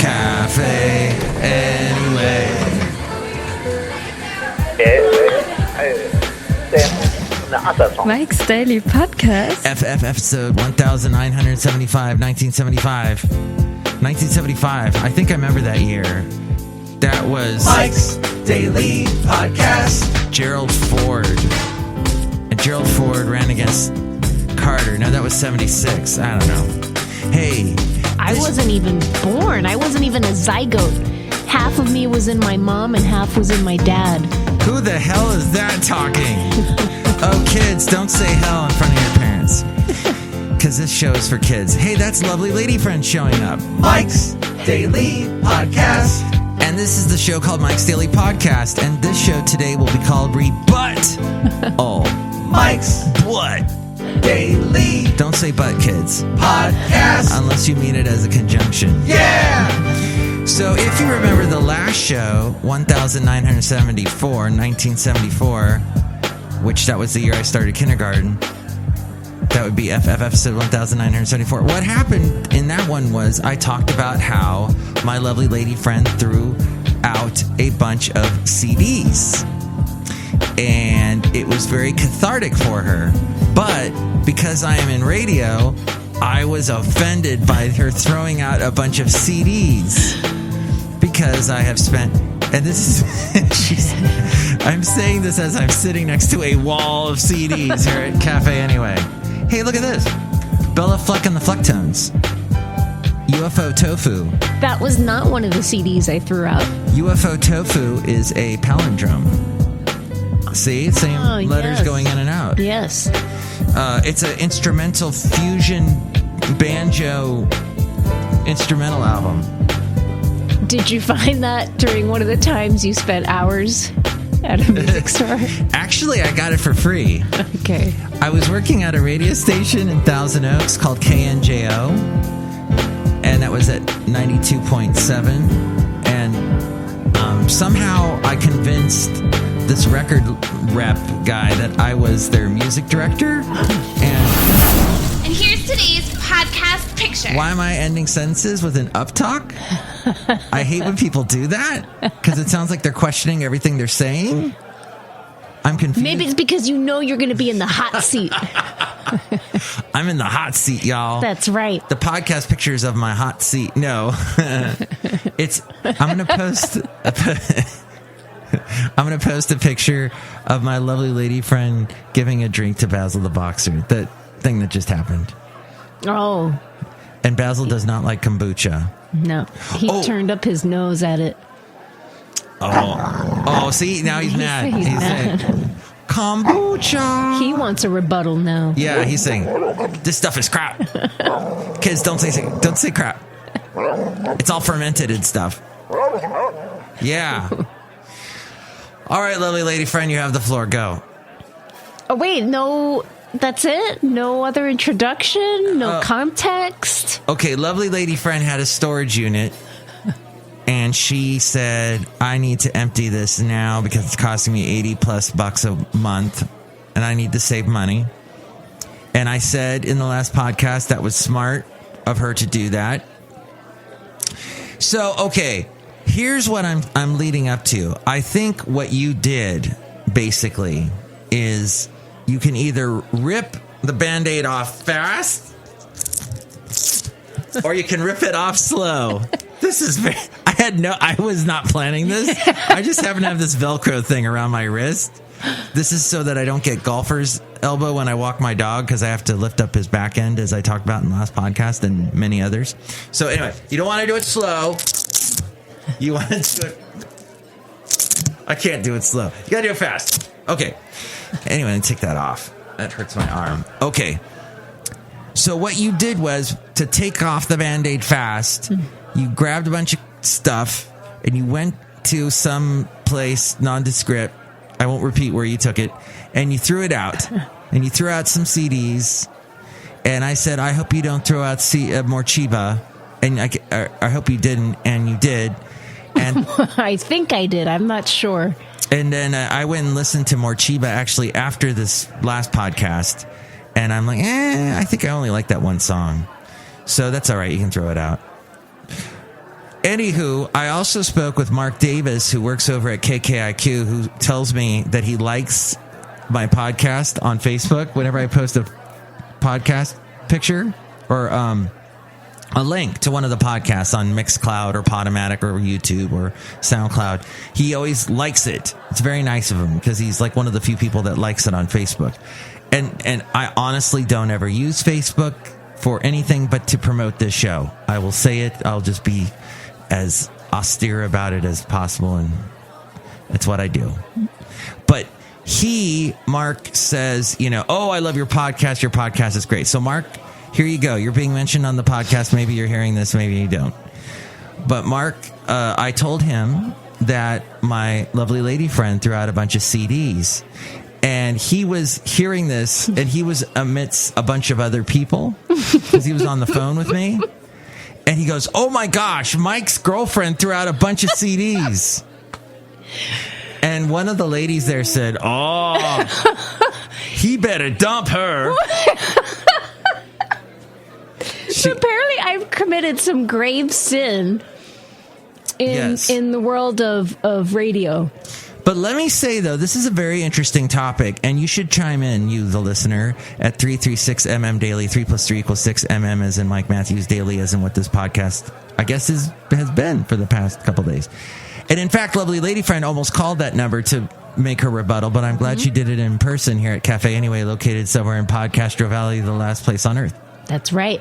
cafe anyway. Mike's Daily Podcast. FF episode 1975, 1975. 1975. I think I remember that year. That was Mike's Daily Podcast. Gerald Ford. And Gerald Ford ran against Carter. No, that was 76. I don't know. Hey. I wasn't even born. I wasn't even a zygote. Half of me was in my mom and half was in my dad. Who the hell is that talking? Oh, kids, don't say hell in front of your parents. Because this show is for kids. Hey, that's lovely lady friend showing up. Mike's Daily Podcast. And this is the show called Mike's Daily Podcast. And this show today will be called Rebut. Oh. Mike's What? Daily Don't say but, kids. Podcast. Unless you mean it as a conjunction. Yeah! So if you remember the last show, 1974, 1974, which that was the year I started kindergarten, that would be FF episode 1974. What happened in that one was I talked about how my lovely lady friend threw out a bunch of CDs. And it was very cathartic for her. But because I am in radio, I was offended by her throwing out a bunch of CDs. Because I have spent, and this is, I'm saying this as I'm sitting next to a wall of CDs here at Cafe Anyway. Hey, look at this. Bella Fleck and the Flecktones. UFO Tofu. That was not one of the CDs I threw out. UFO Tofu is a palindrome. See? Same letters going in and out. Yes. It's an instrumental fusion banjo instrumental album. Did you find that during one of the times you spent hours at a music store? Actually, I got it for free. Okay. I was working at a radio station in Thousand Oaks called KNJO, and that was at 92.7. And somehow I convinced this record rep guy that I was their music director. And here's today's podcast picture. Why am I ending sentences with an uptalk? I hate when people do that because it sounds like they're questioning everything they're saying. I'm confused. Maybe it's because you know you're going to be in the hot seat. I'm in the hot seat, y'all. That's right. The podcast pictures of my hot seat. No. I'm going to post a picture of my lovely lady friend giving a drink to Basil the boxer. The thing that just happened. Oh. And Basil does not like kombucha. No. He turned up his nose at it. Oh, see? Now he's mad. He's mad. saying, kombucha. He wants a rebuttal now. Yeah, he's saying, this stuff is crap. Kids, don't say crap. It's all fermented and stuff. Yeah. All right, lovely lady friend, you have the floor. Go. Oh, wait, no, that's it? No other introduction? No context? Okay, lovely lady friend had a storage unit, and she said, I need to empty this now because it's costing me $80+ a month, and I need to save money. And I said in the last podcast that was smart of her to do that. So, okay. Here's what I'm leading up to. I think what you did, basically, is you can either rip the Band-Aid off fast, or you can rip it off slow. This is I was not planning this. I just happen to have this Velcro thing around my wrist. This is so that I don't get golfer's elbow when I walk my dog, because I have to lift up his back end, as I talked about in the last podcast and many others. So anyway, you don't want to do it slow. You want to do it... I can't do it slow. You got to do it fast. Okay. Anyway, take that off. That hurts my arm. Okay. So what you did was to take off the Band-Aid fast. You grabbed a bunch of stuff and you went to some place nondescript. I won't repeat where you took it. And you threw it out. And you threw out some CDs. And I said, I hope you don't throw out more Chiba. And I hope you didn't. And you did. And I think I did. I'm not sure. And then I went and listened to more Chiba actually after this last podcast. And I'm like, I think I only like that one song. So that's all right. You can throw it out. Anywho, I also spoke with Mark Davis, who works over at KKIQ, who tells me that he likes my podcast on Facebook whenever I post a podcast picture or a link to one of the podcasts on Mixcloud or Podomatic or YouTube or SoundCloud. He always likes it. It's very nice of him because he's like one of the few people that likes it on Facebook. And I honestly don't ever use Facebook for anything but to promote this show. I will say it. I'll just be as austere about it as possible, and it's what I do. But Mark says, oh, I love your podcast. Your podcast is great. So, Mark, here you go. You're being mentioned on the podcast. Maybe you're hearing this, maybe you don't. But Mark, I told him that my lovely lady friend threw out a bunch of CDs. And he was hearing this, and he was amidst a bunch of other people because he was on the phone with me. And he goes, oh, my gosh, Mike's girlfriend threw out a bunch of CDs. And one of the ladies there said, oh, he better dump her. So apparently I've committed some grave sin in the world of radio. But let me say, though, this is a very interesting topic, and you should chime in, you, the listener, at 336MM Daily. 3 + 3 = 6. MM as in Mike Matthews Daily, as in what this podcast, I guess, has been for the past couple days. And in fact, lovely lady friend almost called that number to make her rebuttal, but I'm glad she did it in person here at Cafe Anyway, located somewhere in Podcastro Valley, the last place on earth. That's right.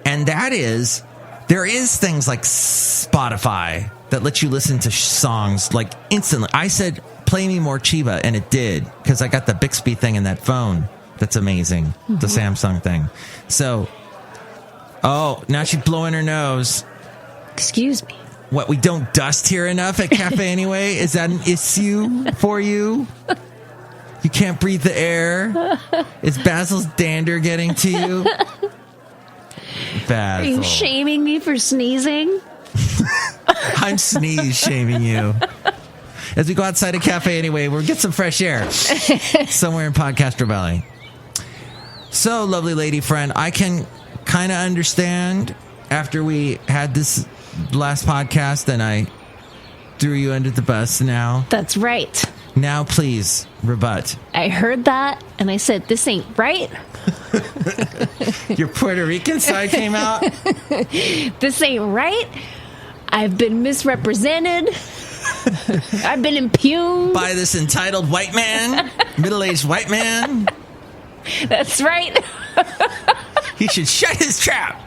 And that is, there is things like Spotify that lets you listen to songs like instantly. I said, play me more Chiba, and it did, because I got the Bixby thing in that phone. That's amazing. The Samsung thing. So, now she's blowing her nose. Excuse me. What, we don't dust here enough at Cafe Anyway? Is that an issue for you? You can't breathe the air? Is Basil's dander getting to you? Basil. Are you shaming me for sneezing? I'm sneeze shaming you. As we go outside a Cafe Anyway, we'll get some fresh air somewhere in Podcastro Valley. So, lovely lady friend, I can kind of understand after we had this last podcast and I threw you under the bus now. That's right. Now, please, rebut. I heard that and I said, this ain't right. Your Puerto Rican side came out? This ain't right. I've been misrepresented. I've been impugned. By this entitled white man, middle-aged white man. That's right. He should shut his trap.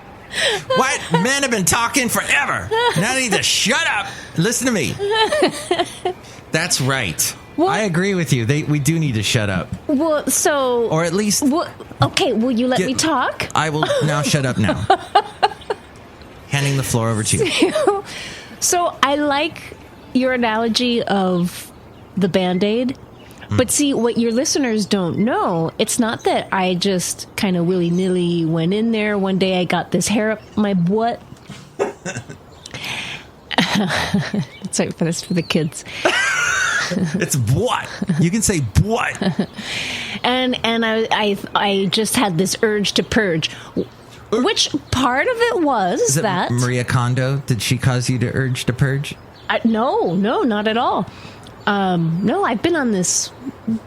White men have been talking forever. Now they need to shut up and listen to me. That's right. Well, I agree with you. We do need to shut up. Well, so... Or at least... Well, okay, will you let me talk? I will now shut up now. Handing the floor over to you. So I like your analogy of the Band-Aid. But see, what your listeners don't know, it's not that I just kind of willy-nilly went in there. One day I got this hair up my butt. That's right, that's for the kids. It's what? You can say what. And I just had this urge to purge. Which part of it was Is it that... Maria Kondo? Did she cause you to urge to purge? No, not at all. No, I've been on this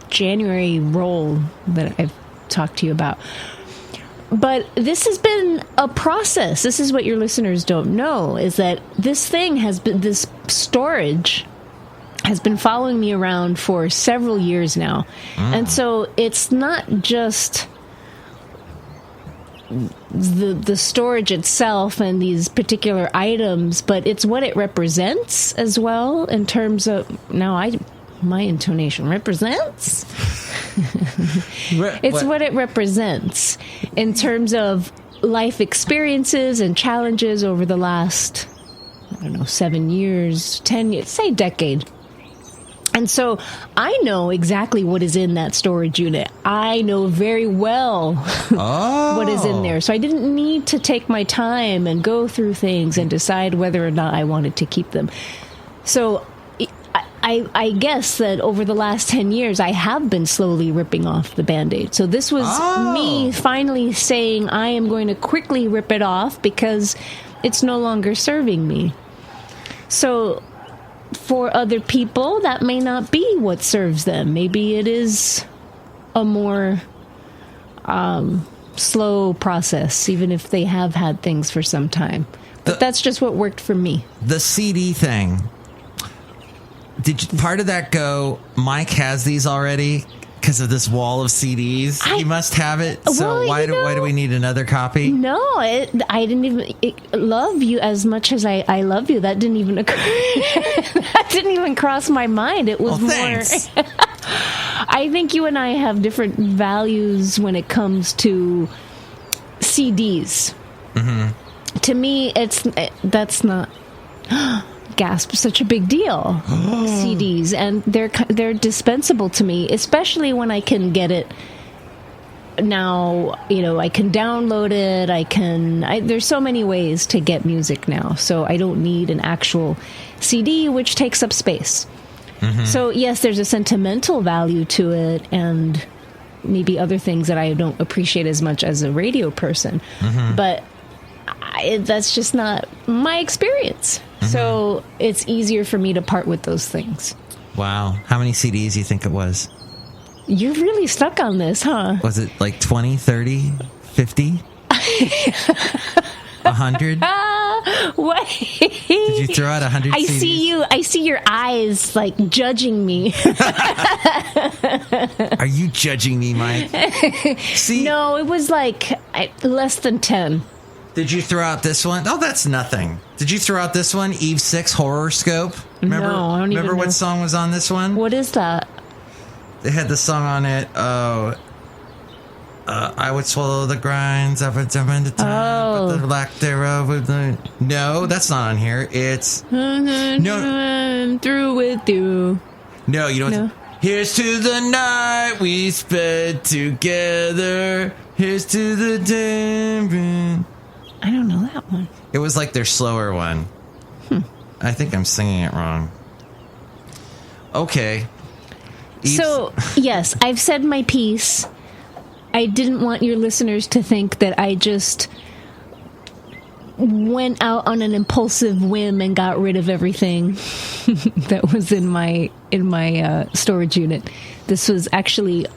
January roll that I've talked to you about. But this has been a process. This is what your listeners don't know, is that this storage has been following me around for several years now. And so it's not just the storage itself and these particular items, but it's what it represents as well in terms of my intonation represents. It's what it represents in terms of life experiences and challenges over the last, 7 years, 10 years, say decade. And so I know exactly what is in that storage unit. I know very well what is in there. So I didn't need to take my time and go through things and decide whether or not I wanted to keep them. So I guess that over the last 10 years, I have been slowly ripping off the Band-Aid. So this was me finally saying I am going to quickly rip it off because it's no longer serving me. So for other people, that may not be what serves them. Maybe it is a more slow process, even if they have had things for some time. But that's just what worked for me. The CD thing. Part of that go, Mike has these already because of this wall of CDs? He must have it. So why do we need another copy? No, I didn't even love you as much as I love you. That didn't even occur. That didn't even cross my mind. It was more. Thanks. I think you and I have different values when it comes to CDs. Mm-hmm. To me, that's not. Gasp! Such a big deal. CDs, and they're dispensable to me, especially when I can get it now. I can download it. There's so many ways to get music now, so I don't need an actual CD, which takes up space. Mm-hmm. So yes, there's a sentimental value to it, and maybe other things that I don't appreciate as much as a radio person, mm-hmm. but that's just not my experience. Mm-hmm. So it's easier for me to part with those things. Wow. How many CDs do you think it was? You're really stuck on this, huh? Was it like 20, 30, 50? 100? Wait. Did you throw out 100 CDs? I see your eyes like judging me. Are you judging me, Mike? See? No, it was like less than 10. Did you throw out this one? Oh, that's nothing. Did you throw out this one? Eve 6 Horoscope? Remember, no, I don't even know. What song was on this one? What is that? They had the song on it. I would swallow the grinds of a time, but the lack thereof. No, that's not on here. It's I'm through with you. No, you don't. No. Here's to the night we spent together. Here's to the day. I don't know that one. It was like their slower one. I think I'm singing it wrong. Okay. So, yes, I've said my piece. I didn't want your listeners to think that I just went out on an impulsive whim and got rid of everything that was in my storage unit. This was actually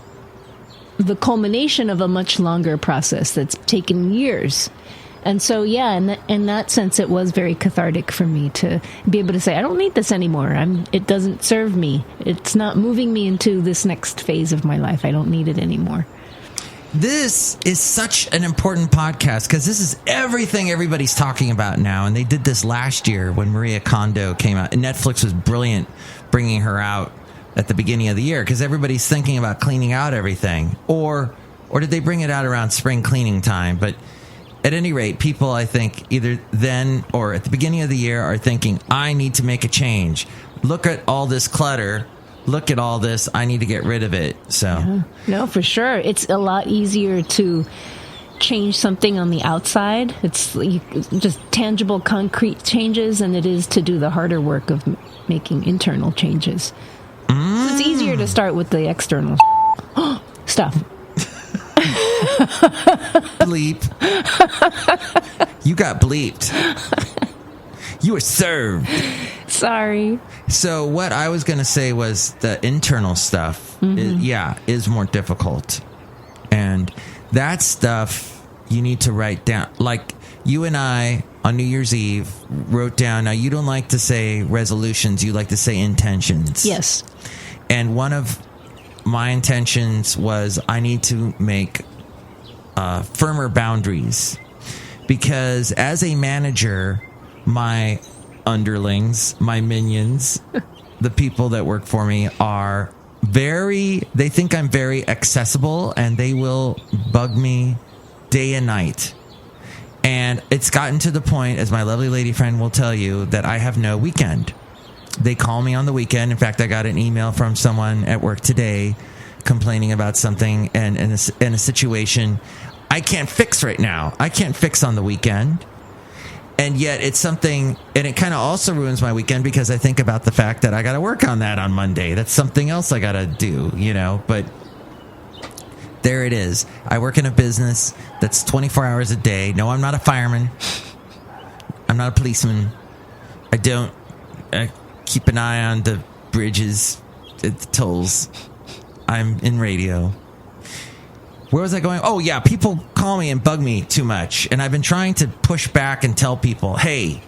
the culmination of a much longer process that's taken years. And so, yeah, in that sense, it was very cathartic for me to be able to say, I don't need this anymore. It doesn't serve me. It's not moving me into this next phase of my life. I don't need it anymore. This is such an important podcast because this is everything everybody's talking about now. And they did this last year when Maria Kondo came out. And Netflix was brilliant bringing her out at the beginning of the year because everybody's thinking about cleaning out everything. Or did they bring it out around spring cleaning time? But at any rate, people, I think, either then or at the beginning of the year are thinking, I need to make a change. Look at all this clutter. Look at all this. I need to get rid of it. So, yeah. No, for sure. It's a lot easier to change something on the outside. It's just tangible, concrete changes than it is to do the harder work of making internal changes. So it's easier to start with the external stuff. Bleep. You got bleeped. You were served. Sorry. So what I was going to say was the internal stuff, is more difficult. And that stuff you need to write down. Like you and I on New Year's Eve wrote down, now you don't like to say resolutions, you like to say intentions. Yes. And one of my intentions was I need to make firmer boundaries because as a manager, my underlings, my minions, the people that work for me they think I'm very accessible and they will bug me day and night. And it's gotten to the point, as my lovely lady friend will tell you, that I have no weekend. They call me on the weekend. In fact, I got an email from someone at work today complaining about something and in a situation I can't fix right now. I can't fix on the weekend. And yet it's something, and it kind of also ruins my weekend because I think about the fact that I got to work on that on Monday. That's something else I got to do, but there it is. I work in a business that's 24 hours a day. No, I'm not a fireman. I'm not a policeman. I don't keep an eye on the bridges, the tolls. I'm in radio. Where was I going? Oh, yeah, people call me and bug me too much. And I've been trying to push back and tell people, hey,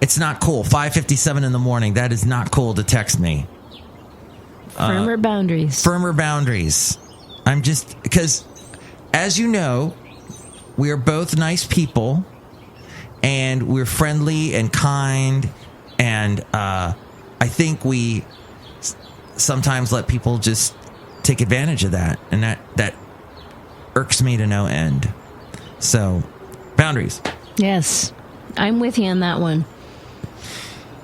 it's not cool. 5:57 in the morning, that is not cool to text me. Firmer boundaries. Firmer boundaries. I'm just, because, as you know, we are both nice people, and we're friendly and kind, and I think we sometimes let people just take advantage of that, and that irks me to no end. So, boundaries. Yes, I'm with you on that one.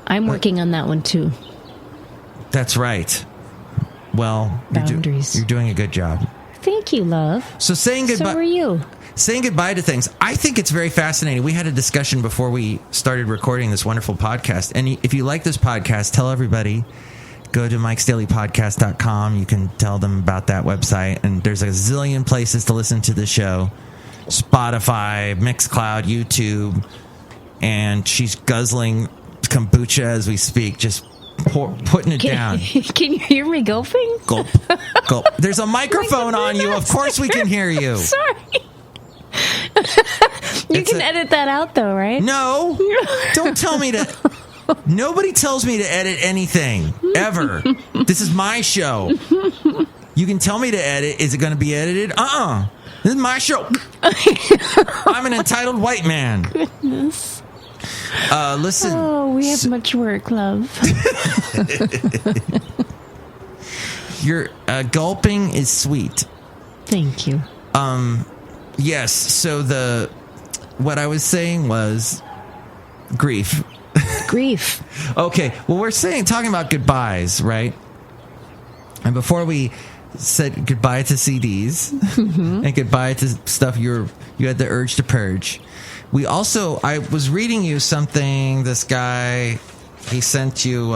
I'm working on that one too. That's right. Well, boundaries. You're doing a good job. Thank you, love. So saying goodbye. So are you. Saying goodbye to things. I think it's very fascinating. We had a discussion before we started recording this wonderful podcast. And if you like this podcast, tell everybody. Go to MikesDailyPodcast.com. You can tell them about that website. And there's a zillion places to listen to the show. Spotify, Mixcloud, YouTube. And she's guzzling kombucha as we speak, just putting it down. Can you hear me gulping? Gulp, gulp. There's a microphone on you. Of course we can hear you. Sorry. You can edit that out, though, right? No. Don't tell me to. Nobody tells me to edit anything, ever. This is my show. You can tell me to edit. Is it going to be edited? This is my show. I'm an entitled white man. Goodness. Listen. Oh, we have much work, love. Your gulping is sweet. Thank you. Yes. So what I was saying was grief. Grief. Okay. Well, we're talking about goodbyes, right? And before we said goodbye to CDs and goodbye to stuff you had the urge to purge. I was reading you something. This guy, he sent you.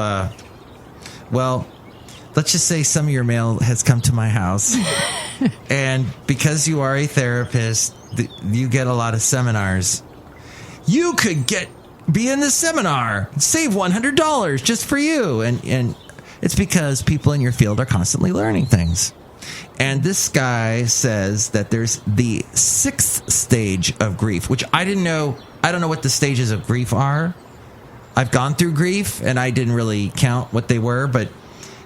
Well, let's just say some of your mail has come to my house, and because you are a therapist, you get a lot of seminars. You could be in the seminar, save $100 just for you, and it's because people in your field are constantly learning things. And this guy says that there's the 6th stage of grief, which I didn't know. I don't know what the stages of grief are. I've gone through grief, and I didn't really count what they were, but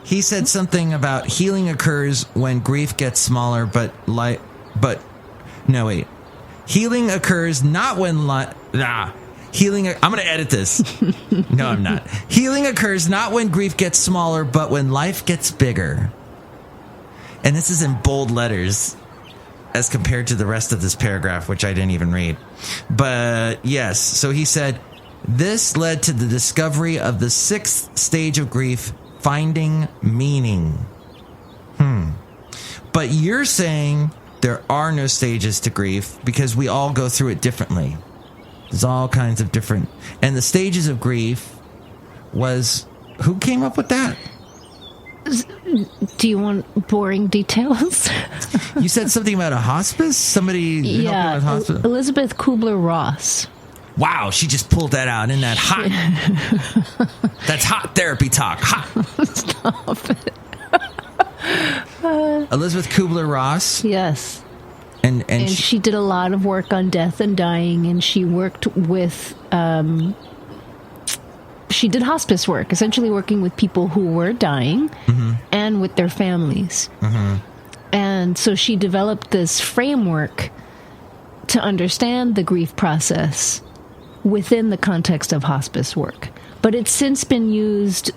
he said something about healing occurs when grief gets smaller, healing occurs not when healing. I'm going to edit this. No, I'm not. Healing occurs not when grief gets smaller, but when life gets bigger. And this is in bold letters as compared to the rest of this paragraph, which I didn't even read. But yes, so he said, this led to the discovery of the 6th stage of grief, finding meaning. But you're saying there are no stages to grief because we all go through it differently. There's all kinds of different. And the stages of grief was, who came up with that? Do you want boring details? You said something about a hospice? Somebody helping with hospice? Elizabeth Kubler-Ross. Wow, she just pulled that out. Isn't that hot? That's hot therapy talk. Hot. Stop it. Elizabeth Kubler-Ross? Yes. And she did a lot of work on death and dying, and she worked with... she did hospice work, essentially working with people who were dying and with their families. And so she developed this framework to understand the grief process within the context of hospice work. But it's since been used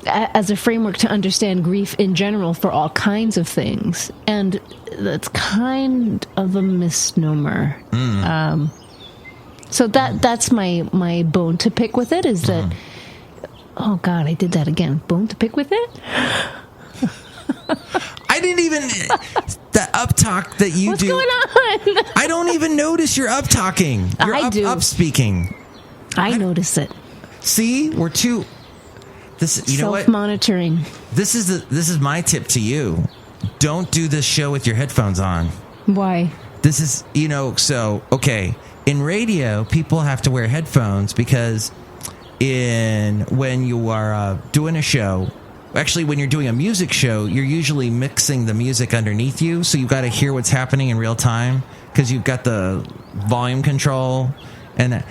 as a framework to understand grief in general for all kinds of things. And that's kind of a misnomer. So that's my bone to pick with it, is that, oh God, I did that again. Bone to pick with it? I didn't even, the up-talk that you do. What's going on? I don't even notice you're up-talking. You're up-speaking. I notice it. See, we're too, you know what? Self-monitoring. This is my tip to you. Don't do this show with your headphones on. Why? This is, okay. In radio, people have to wear headphones because when you are doing a show. Actually, when you're doing a music show, you're usually mixing the music underneath you, so you've got to hear what's happening in real time because you've got the volume control and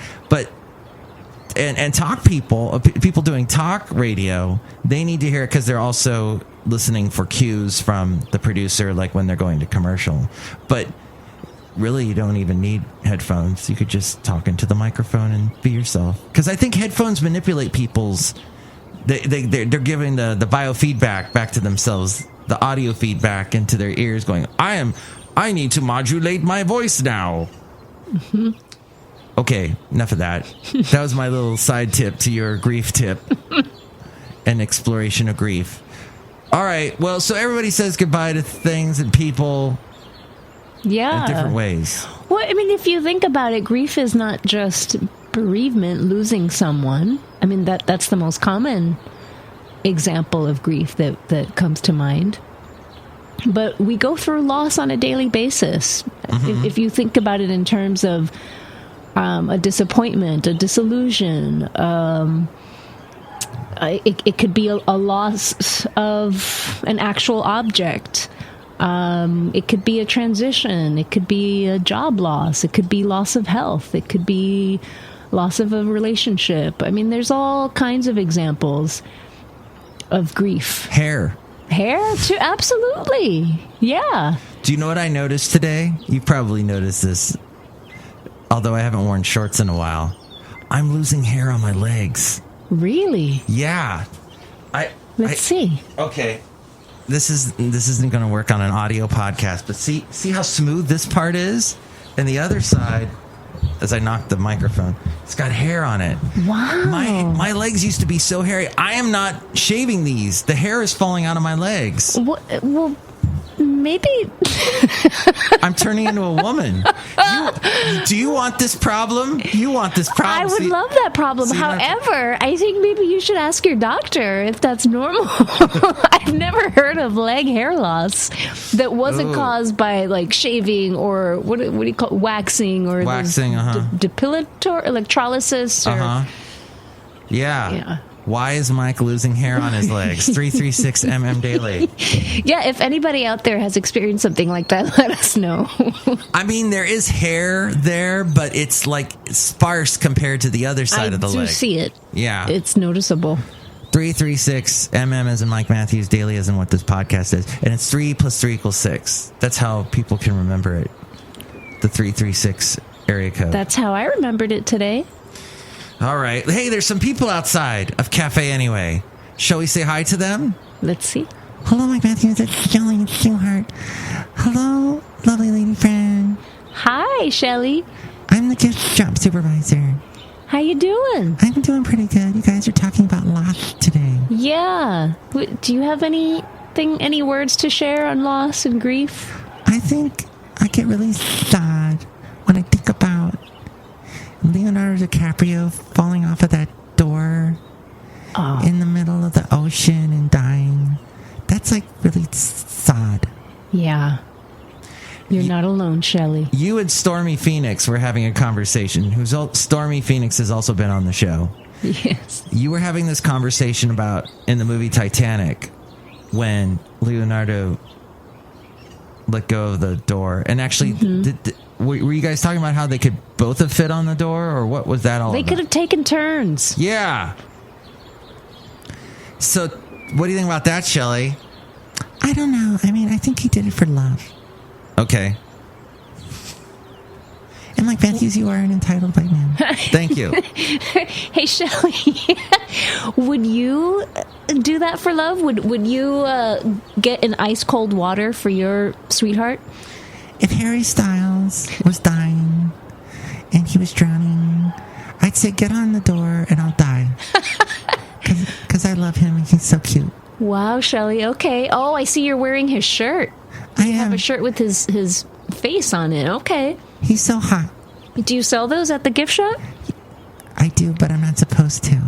talk people doing talk radio, they need to hear it because they're also listening for cues from the producer, like when they're going to commercial. But really, you don't even need headphones. You could just talk into the microphone and be yourself. Because I think headphones manipulate people's. They're giving the biofeedback back to themselves, the audio feedback into their ears, going, I need to modulate my voice now. Mm-hmm. Okay, enough of that. That was my little side tip to your grief tip and exploration of grief. All right, well, so everybody says goodbye to things and people. Yeah. In different ways. Well, I mean, if you think about it, grief is not just bereavement, losing someone. I mean, that's the most common example of grief that comes to mind. But we go through loss on a daily basis. Mm-hmm. If you think about it in terms of a disappointment, a disillusion, it could be a loss of an actual object. It could be a transition. It could be a job loss. It could be loss of health. It could be loss of a relationship. I mean, there's all kinds of examples of grief. Hair too, absolutely. Yeah. Do you know what I noticed today? You probably noticed this, although I haven't worn shorts in a while. I'm losing hair on my legs. Really? Yeah. Let's see. Okay. This isn't going to work on an audio podcast, but see how smooth this part is? And the other side, as I knock the microphone, it's got hair on it. Wow. My legs used to be so hairy. I am not shaving these. The hair is falling out of my legs. Well, maybe. I'm turning into a woman. Do you want this problem? You want this problem? I would love that problem. However, I think maybe you should ask your doctor if that's normal. I've never heard of leg hair loss that wasn't caused by like shaving or what do you call it? Waxing or depilator electrolysis or yeah. Why is Mike losing hair on his legs? 336 Daily. Yeah, if anybody out there has experienced something like that, let us know. I mean, there is hair there, but it's like sparse compared to the other side of the leg. I do see it. Yeah. It's noticeable. 336 as in Mike Matthews, Daily as in what this podcast is. And it's 3 + 3 = 6. That's how people can remember it. The 336 area code. That's how I remembered it today. All right. Hey, there's some people outside of Cafe Anyway. Shall we say hi to them? Let's see. Hello, Mike Matthews. It's Chely Shoehart. Hello, lovely lady friend. Hi, Chely. I'm the gift shop supervisor. How you doing? I'm doing pretty good. You guys are talking about loss today. Yeah. Do you have any words to share on loss and grief? I think I get really sad when I think about Leonardo DiCaprio falling off of that door in the middle of the ocean and dying. That's like really sad. Yeah. You're not alone, Chely. You and Stormy Phoenix were having a conversation. Stormy Phoenix has also been on the show. Yes. You were having this conversation about in the movie Titanic when Leonardo let go of the door. And actually, were you guys talking about how they could both have fit on the door, or what was that all about? They could have taken turns. Yeah. So, what do you think about that, Chely? I don't know. I mean, I think he did it for love. Okay. And like Matthews, you are an entitled white man. Thank you. Hey, Chely, would you do that for love? Would you get an ice cold water for your sweetheart? If Harry Styles was dying and he was drowning, I'd say get on the door and I'll die. Because I love him and he's so cute. Wow, Chely. Okay. Oh, I see you're wearing his shirt. I have a shirt with his face on it. Okay. He's so hot. Do you sell those at the gift shop? I do, but I'm not supposed to.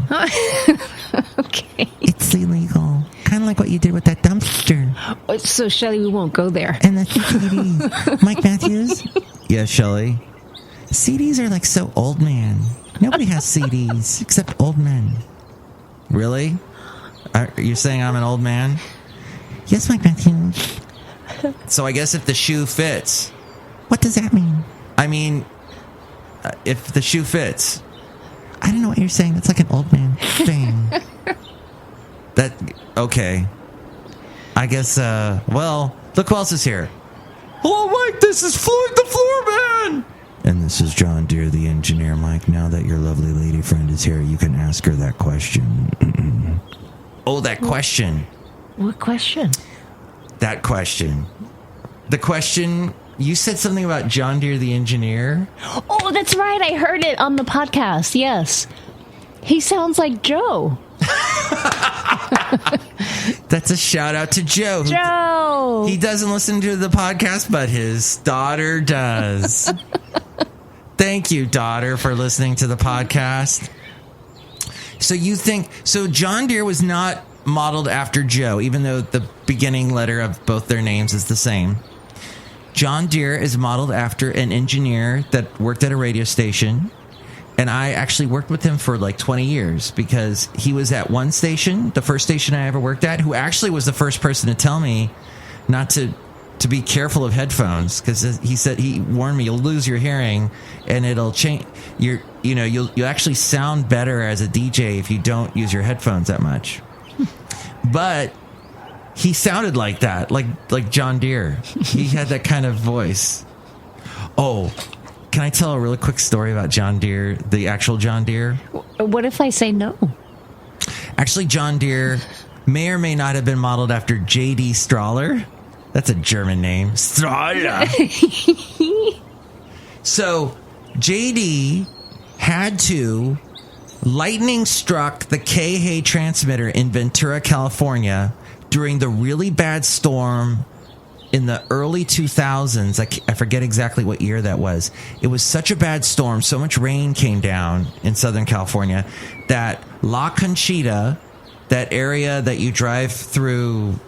Okay. It's illegal. Kind of like what you did with that dumpster. So, Chely, we won't go there. And the CDs. Mike Matthews? Yes, Chely? CDs are like so old man. Nobody has CDs except old men. Really? You're saying I'm an old man? Yes, Mike Matthews. So I guess if the shoe fits. What does that mean? I mean, if the shoe fits. I don't know what you're saying. That's like an old man thing. Okay. I guess, well, look who else is here. Hello, Mike, this is Floyd the Floorman. And this is John Deere, the engineer. Mike, now that your lovely lady friend is here, you can ask her that question. Oh, that question. What question? That question. The question, you said something about John Deere, the engineer. Oh, that's right. I heard it on the podcast. Yes. He sounds like Joe. That's a shout out to Joe. Joe! He doesn't listen to the podcast, but his daughter does. Thank you, daughter, for listening to the podcast. So John Deere was not modeled after Joe, even though the beginning letter of both their names is the same. John Deere is modeled after an engineer that worked at a radio station. And I actually worked with him for like 20 years because he was at one station, the first station I ever worked at, who actually was the first person to tell me not to be careful of headphones, because he warned me, you'll lose your hearing and it'll change. You'll actually sound better as a DJ if you don't use your headphones that much. But he sounded like that, like John Deere. He had that kind of voice. Oh, can I tell a really quick story about John Deere, the actual John Deere? What if I say no? Actually, John Deere may or may not have been modeled after J.D. Strahler. That's a German name. Strahler. So, J.D. had to lightning struck the K-Hay transmitter in Ventura, California during the really bad storm in the early 2000s. I forget exactly what year that was. It was such a bad storm, so much rain came down in Southern California that La Conchita, that area that you drive through,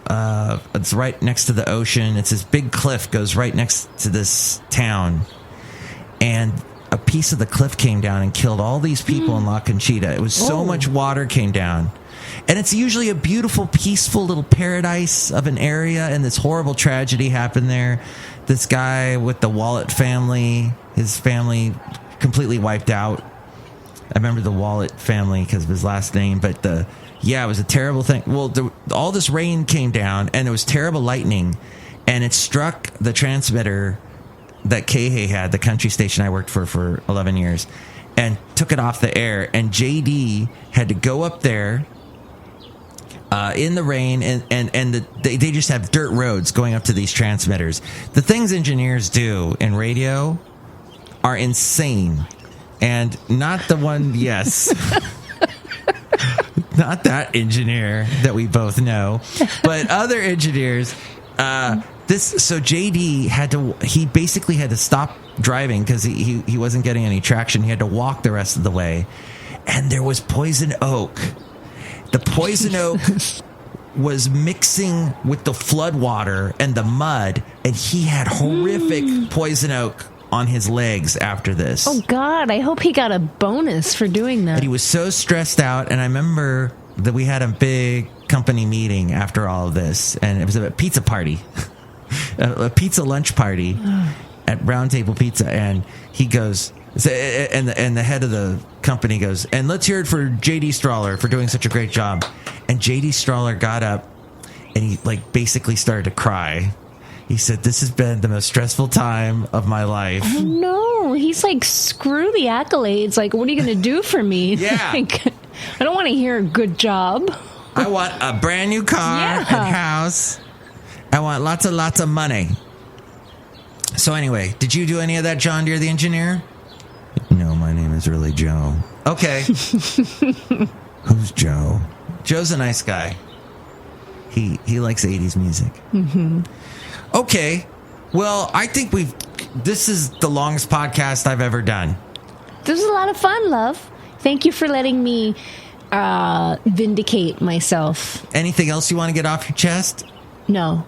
it's right next to the ocean. It's this big cliff goes right next to this town. And a piece of the cliff came down and killed all these people in La Conchita. It was so much water came down. And it's usually a beautiful, peaceful little paradise of an area, and this horrible tragedy happened there. This guy with the Wallet family, his family completely wiped out. I remember the Wallet family because of his last name, but it was a terrible thing. Well, all this rain came down, and there was terrible lightning, and it struck the transmitter that K-Hay had, the country station I worked for 11 years, and took it off the air. And JD had to go up there in the rain, and they just have dirt roads going up to these transmitters. The things engineers do in radio are insane. And not the one, yes. Not that engineer that we both know, but other engineers. So JD he basically had to stop driving because he wasn't getting any traction. He had to walk the rest of the way. And there was poison oak. The poison oak was mixing with the flood water and the mud, and he had horrific poison oak on his legs after this. Oh, God, I hope he got a bonus for doing that. And he was so stressed out, and I remember that we had a big company meeting after all of this, and it was a pizza party, a pizza lunch party at Round Table Pizza, and he goes... And the head of the company goes, and let's hear it for J.D. Strahler for doing such a great job. And J.D. Strahler got up and he basically started to cry. He said, "This has been the most stressful time of my life." Oh, no. He's like, screw the accolades. Like, what are you going to do for me? Yeah. Like, I don't want to hear a good job. I want a brand new car and house. I want lots of money. So anyway, did you do any of that, John Deere, the engineer? No, my name is really Joe. Okay. Who's Joe? Joe's a nice guy. He likes 80s music. Mm-hmm. Okay. Well, I think this is the longest podcast I've ever done. This was a lot of fun, love. Thank you for letting me vindicate myself. Anything else you want to get off your chest? No.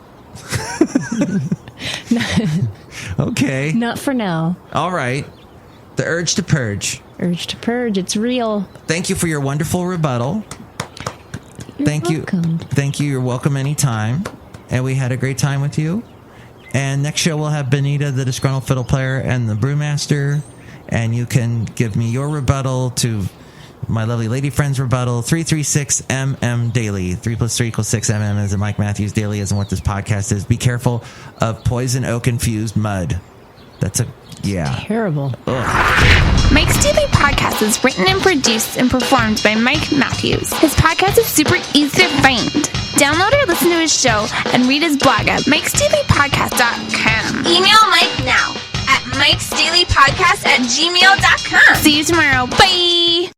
Okay. Not for now. All right. The urge to purge. urge to purge. It's real. Thank you for your wonderful rebuttal. Thank welcome. you. Thank you. You're welcome anytime. And we had a great time with you. And next show we'll have Benita, the Disgruntled Fiddle Player, and the Brewmaster. And you can give me your rebuttal to my lovely lady friend's rebuttal, 336MM Daily. 3 + 3 = 6 MM as in Mike Matthews Daily as in what this podcast is. Be careful of poison oak infused mud. That's a, yeah. Terrible. Mike's Daily Podcast is written and produced and performed by Mike Matthews. His podcast is super easy to find. Download or listen to his show and read his blog at MikesDailyPodcast.com. Email Mike now at MikesDailyPodcast@gmail.com. See you tomorrow. Bye!